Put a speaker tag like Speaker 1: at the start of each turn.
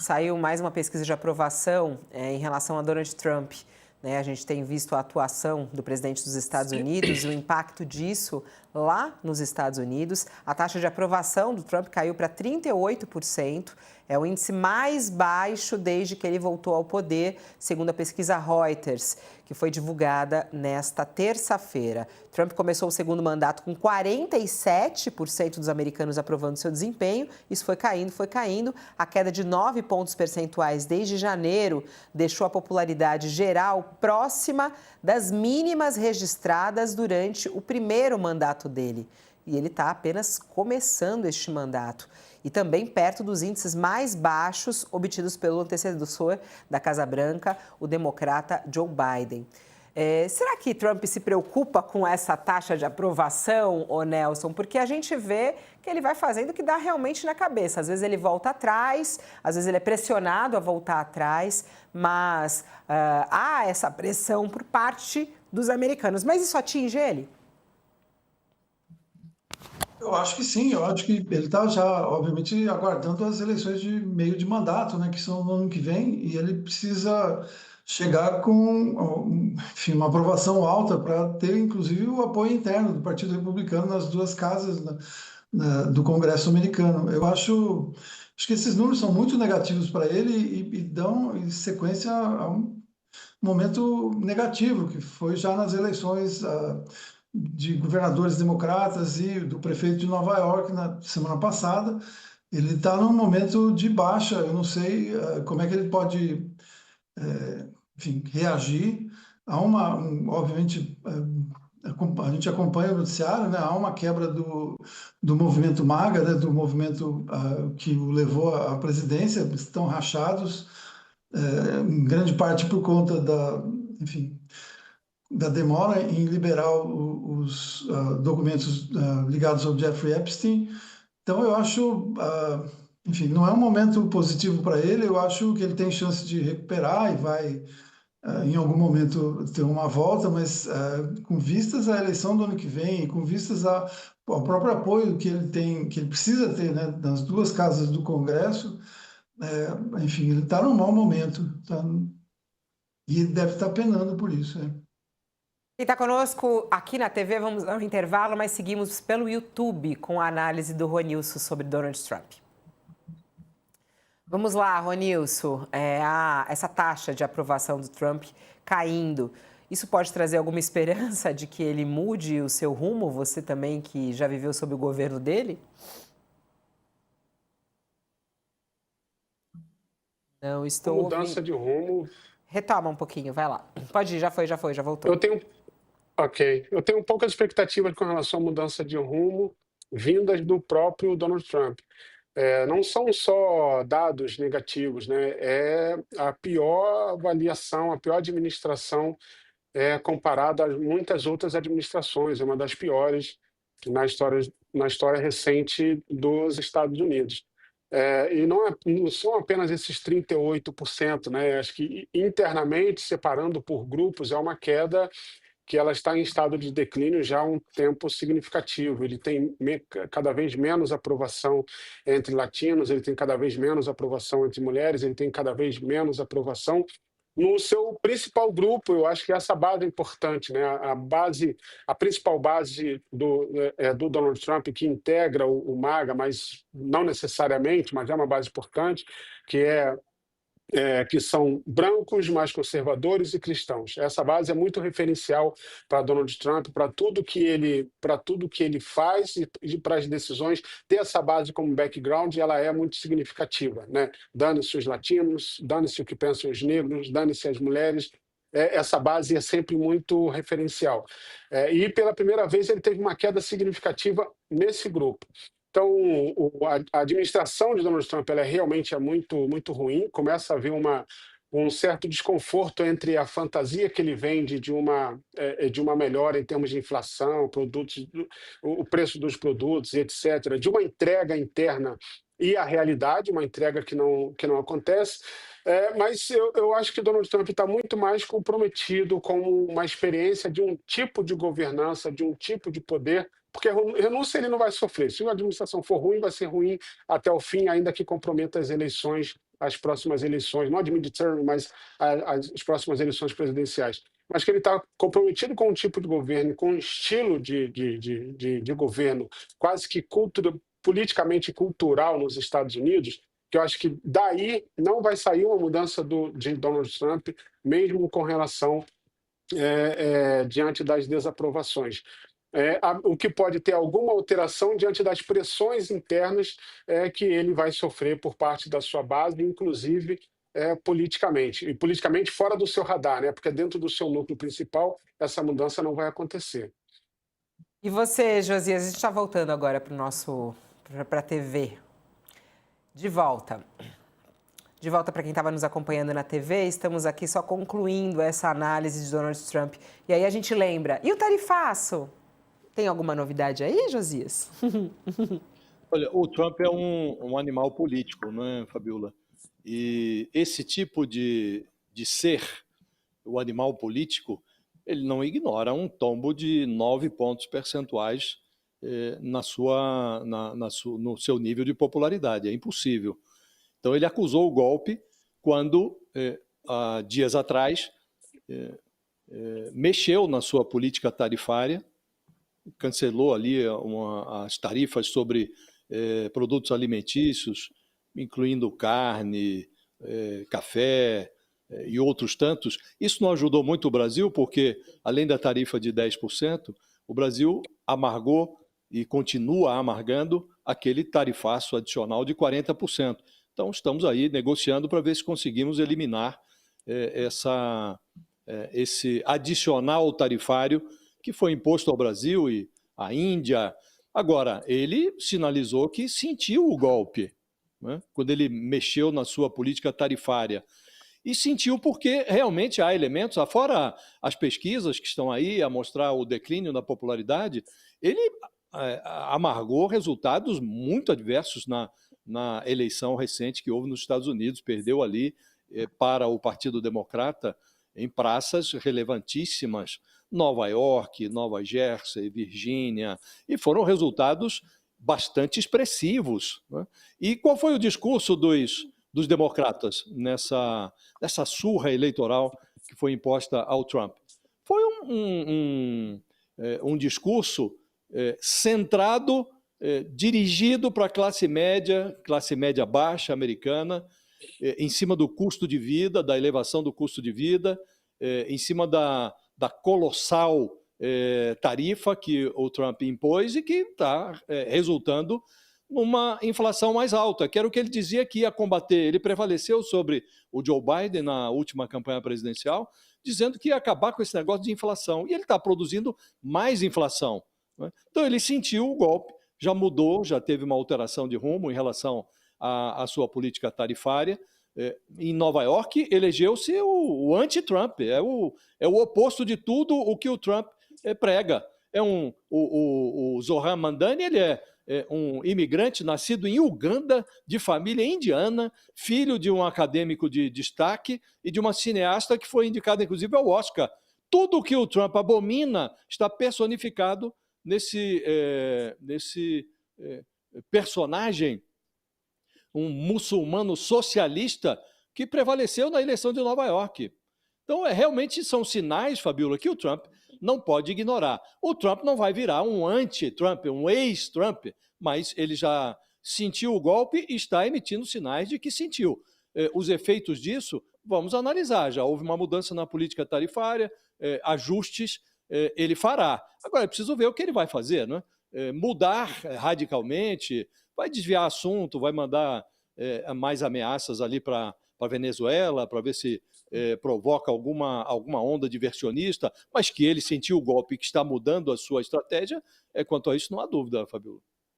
Speaker 1: Saiu mais uma pesquisa de aprovação em relação a Donald Trump. Né? A gente tem visto a atuação do presidente dos Estados Unidos e o impacto disso lá nos Estados Unidos. A taxa de aprovação do Trump caiu para 38%. É o índice mais baixo desde que ele voltou ao poder, segundo a pesquisa Reuters, que foi divulgada nesta terça-feira. Trump começou o segundo mandato com 47% dos americanos aprovando seu desempenho. Isso foi caindo, foi caindo. A queda de 9 pontos percentuais desde janeiro deixou a popularidade geral próxima das mínimas registradas durante o primeiro mandato dele. E ele está apenas começando este mandato. E também perto dos índices mais baixos obtidos pelo antecessor da Casa Branca, o democrata Joe Biden. Será que Trump se preocupa com essa taxa de aprovação, ô Nelson? Porque a gente vê que ele vai fazendo o que dá realmente na cabeça. Às vezes ele volta atrás, às vezes ele é pressionado a voltar atrás, mas há essa pressão por parte dos americanos. Mas isso atinge ele?
Speaker 2: Eu acho que sim, eu acho que ele está já, obviamente, aguardando as eleições de meio de mandato, né, que são no ano que vem, e ele precisa chegar com, enfim, uma aprovação alta para ter, inclusive, o apoio interno do Partido Republicano nas duas casas do Congresso americano. Acho que esses números são muito negativos para ele e dão sequência a um momento negativo, que foi já nas eleições de governadores democratas e do prefeito de Nova York na semana passada. Ele está num momento de baixa, eu não sei como é que ele pode, enfim, reagir. Obviamente, a gente acompanha o noticiário, né? Há uma quebra do movimento MAGA, né? Do movimento que o levou à presidência, estão rachados, em grande parte por conta enfim, da demora em liberar os documentos ligados ao Jeffrey Epstein. Então, eu acho, enfim, não é um momento positivo para ele. Eu acho que ele tem chance de recuperar e vai, em algum momento, ter uma volta, mas com vistas à eleição do ano que vem, com vistas ao próprio apoio que ele tem, que ele precisa ter, né, nas duas casas do Congresso, enfim, ele está num mau momento, tá? E ele deve estar penando por isso, né?
Speaker 1: Quem está conosco aqui na TV, vamos ao intervalo, mas seguimos pelo YouTube com a análise do Ronilson sobre Donald Trump. Vamos lá, Ronilson, essa taxa de aprovação do Trump caindo, isso pode trazer alguma esperança de que ele mude o seu rumo? Você também que já viveu sob o governo dele? Não estou
Speaker 3: Mudança
Speaker 1: ouvindo.
Speaker 3: de rumo.
Speaker 1: Retoma um pouquinho, vai lá. Pode ir, já voltou.
Speaker 3: Eu tenho, ok. Eu tenho poucas expectativas com relação à mudança de rumo vindas do próprio Donald Trump. Não são só dados negativos, né? É a pior avaliação, a pior administração comparada a muitas outras administrações. É uma das piores na história recente dos Estados Unidos. E não são apenas esses 38%, né? Acho que internamente, separando por grupos, é uma queda que ela está em estado de declínio já há um tempo significativo. Ele tem cada vez menos aprovação entre latinos, ele tem cada vez menos aprovação entre mulheres, ele tem cada vez menos aprovação no seu principal grupo. Eu acho que essa base é importante, né? A principal base do Donald Trump, que integra o MAGA, mas não necessariamente, mas é uma base importante, que são brancos, mais conservadores e cristãos. Essa base é muito referencial para Donald Trump, para tudo que ele faz e para as decisões. Ter essa base como background, ela é muito significativa, né? Dane-se os latinos, dane-se o que pensam os negros, dane-se as mulheres. Essa base é sempre muito referencial. E pela primeira vez ele teve uma queda significativa nesse grupo. Então, a administração de Donald Trump ela realmente é muito, muito ruim. Começa a haver um certo desconforto entre a fantasia que ele vende de uma melhora em termos de inflação, o preço dos produtos, etc., de uma entrega interna e a realidade, uma entrega que não acontece. Mas eu acho que Donald Trump está muito mais comprometido com uma experiência de um tipo de governança, de um tipo de poder, porque renúncia ele não vai sofrer. Se a administração for ruim, vai ser ruim até o fim, ainda que comprometa as eleições às próximas eleições, não de midterm, mas as próximas eleições presidenciais. Mas que ele está comprometido com um tipo de governo, com um estilo de governo quase que politicamente cultural nos Estados Unidos, que eu acho que daí não vai sair uma mudança de Donald Trump, mesmo com relação diante das desaprovações. O que pode ter alguma alteração diante das pressões internas que ele vai sofrer por parte da sua base, inclusive politicamente. E politicamente fora do seu radar, né? Porque dentro do seu núcleo principal, essa mudança não vai acontecer.
Speaker 1: E você, Josias, a gente está voltando agora para a TV. De volta para quem estava nos acompanhando na TV, estamos aqui só concluindo essa análise de Donald Trump. E aí a gente lembra, e o tarifaço? Tem alguma novidade aí, Josias?
Speaker 4: Olha, o Trump é um animal político, não é, Fabiola? E esse tipo de ser, o animal político, ele não ignora um tombo de 9 pontos percentuais no seu nível de popularidade. É impossível. Então, ele acusou o golpe quando, há dias atrás, mexeu na sua política tarifária, cancelou ali as tarifas sobre produtos alimentícios, incluindo carne, café e outros tantos. Isso não ajudou muito o Brasil, porque, além da tarifa de 10%, o Brasil amargou e continua amargando aquele tarifaço adicional de 40%. Então, estamos aí negociando para ver se conseguimos eliminar esse adicional tarifário que foi imposto ao Brasil e à Índia. Agora, ele sinalizou que sentiu o golpe, né, quando ele mexeu na sua política tarifária. E sentiu porque realmente há elementos, fora as pesquisas que estão aí a mostrar o declínio da popularidade, ele amargou resultados muito adversos na eleição recente que houve nos Estados Unidos, perdeu ali para o Partido Democrata em praças relevantíssimas, Nova York, Nova Jersey, Virgínia, e foram resultados bastante expressivos, né? E qual foi o discurso dos democratas nessa surra eleitoral que foi imposta ao Trump? Foi um discurso centrado, dirigido para a classe média baixa americana, em cima do custo de vida, da elevação do custo de vida, em cima da colossal tarifa que o Trump impôs e que está resultando numa inflação mais alta, que era o que ele dizia que ia combater. Ele prevaleceu sobre o Joe Biden na última campanha presidencial, dizendo que ia acabar com esse negócio de inflação. E ele está produzindo mais inflação, né? Então ele sentiu o golpe, já mudou, já teve uma alteração de rumo em relação à sua política tarifária. Em Nova York, elegeu-se o anti-Trump, é o oposto de tudo o que o Trump prega. O Zohran Mamdani, ele é um imigrante nascido em Uganda, de família indiana, filho de um acadêmico de destaque e de uma cineasta que foi indicada, inclusive, ao Oscar. Tudo o que o Trump abomina está personificado nesse personagem, um muçulmano socialista que prevaleceu na eleição de Nova York. Então, realmente são sinais, Fabiola, que o Trump não pode ignorar. O Trump não vai virar um anti-Trump, um ex-Trump, mas ele já sentiu o golpe e está emitindo sinais de que sentiu. Os efeitos disso, vamos analisar. Já houve uma mudança na política tarifária, ajustes ele fará. Agora, é preciso ver o que ele vai fazer, né? Mudar radicalmente, vai desviar assunto, vai mandar mais ameaças ali para a Venezuela, para ver se provoca alguma onda diversionista, mas que ele sentiu o golpe e que está mudando a sua estratégia, quanto a isso não há dúvida, Fabiola.